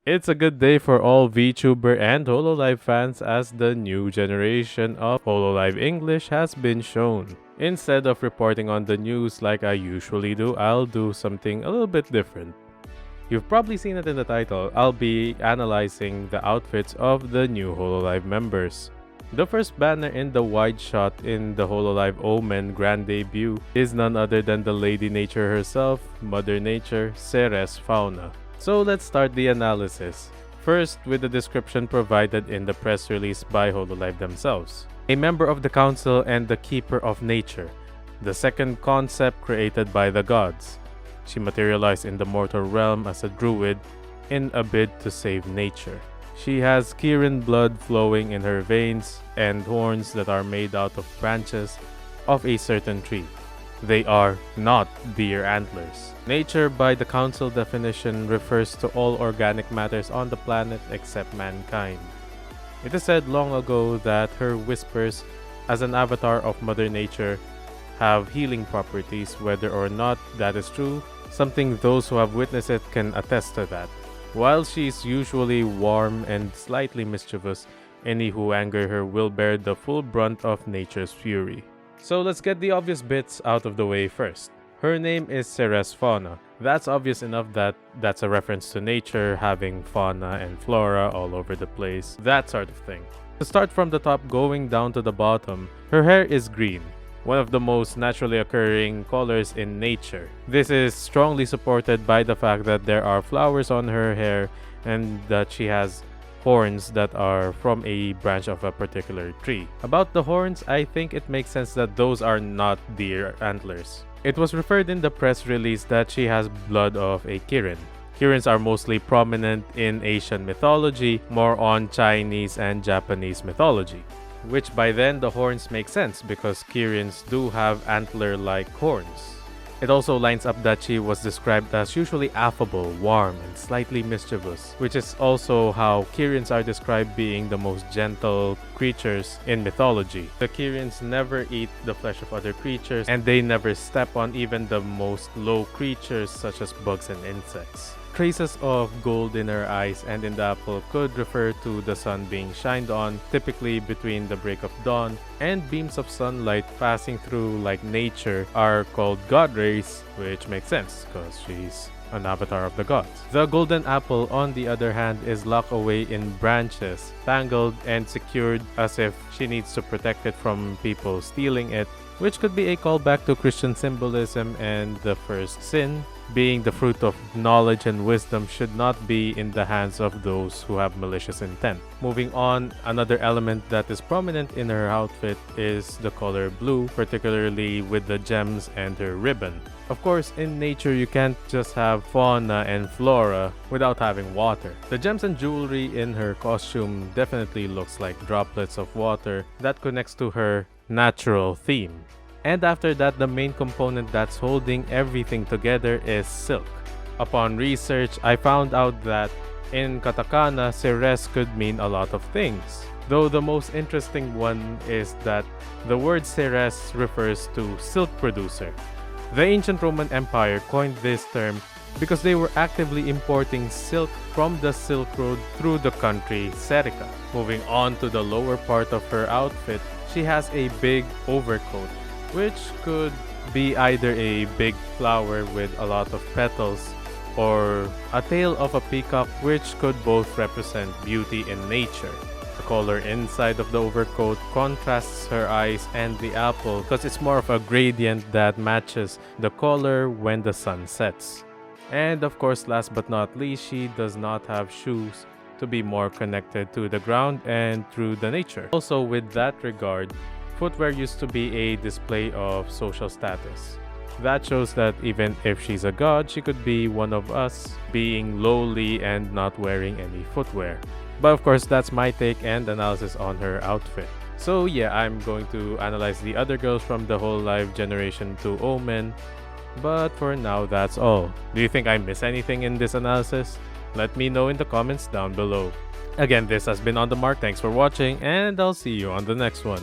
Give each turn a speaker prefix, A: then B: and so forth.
A: It's a good day for all VTuber and Hololive fans as the new generation of Hololive English has been shown. Instead of reporting on the news like I usually do, I'll do something a little bit different. You've probably seen it in the title. I'll be analyzing the outfits of the new Hololive members. The first banner in the wide shot in the HololiveEN grand debut is none other than the Lady Nature herself, Mother Nature, Ceres Fauna. So let's start the analysis. First, with the description provided in the press release by Hololive themselves. A member of the council and the keeper of nature. The second concept created by the gods. She materialized in the mortal realm as a druid in a bid to save nature. She has kirin blood flowing in her veins and horns that are made out of branches of a certain tree. They are not deer antlers. Nature, by the council definition, refers to all organic matters on the planet except mankind. It is said long ago that her whispers, as an avatar of Mother Nature, have healing properties. Whether or not that is true, something those who have witnessed it can attest to that. While she is usually warm and slightly mischievous, any who anger her will bear the full brunt of nature's fury. So let's get the obvious bits out of the way first. Her name is Ceres Fauna. That's obvious enough that that's a reference to nature, having fauna and flora all over the place, that sort of thing. To start from the top going down to the bottom, her hair is green, one of the most naturally occurring colors in nature. This is strongly supported by the fact that there are flowers on her hair and that she has horns that are from a branch of a particular tree. About the horns, I think it makes sense that those are not deer antlers. It was referred in the press release that she has blood of a kirin. Kirins are mostly prominent in Asian mythology, more on Chinese and Japanese mythology. Which by then the horns make sense because kirins do have antler-like horns. It also lines up that she was described as usually affable, warm, and slightly mischievous, which is also how kirins are described being the most gentle creatures in mythology. The kirins never eat the flesh of other creatures, and they never step on even the most low creatures such as bugs and insects. Traces of gold in her eyes and in the apple could refer to the sun being shined on, typically between the break of dawn, and beams of sunlight passing through like nature are called god rays, which makes sense because she's an avatar of the gods. The golden apple, on the other hand, is locked away in branches, tangled and secured as if she needs to protect it from people stealing it, which could be a callback to Christian symbolism and the first sin, being the fruit of knowledge and wisdom, should not be in the hands of those who have malicious intent. Moving on, another element that is prominent in her outfit is the color blue, particularly with the gems and her ribbon. Of course, in nature you can't just have fauna and flora without having water. The gems and jewelry in her costume definitely looks like droplets of water that connects to her natural theme. And after that, the main component that's holding everything together is silk. Upon research, I found out that in katakana, Ceres could mean a lot of things. Though the most interesting one is that the word Ceres refers to silk producer. The ancient Roman Empire coined this term because they were actively importing silk from the Silk Road through the country Serica. Moving on to the lower part of her outfit, she has a big overcoat, which could be either a big flower with a lot of petals or a tail of a peacock, which could both represent beauty in nature. The color inside of the overcoat contrasts her eyes and the apple because it's more of a gradient that matches the color when the sun sets. And of course, last but not least, she does not have shoes to be more connected to the ground and through the nature. Also, with that regard, footwear used to be a display of social status. That shows that even if she's a god, she could be one of us, being lowly and not wearing any footwear. But of course, that's my take and analysis on her outfit. So yeah, I'm going to analyze the other girls from the Hololive Generation 2 Omen. But for now, that's all. Do you think I missed anything in this analysis? Let me know in the comments down below. Again, this has been On The Mark. Thanks for watching, and I'll see you on the next one.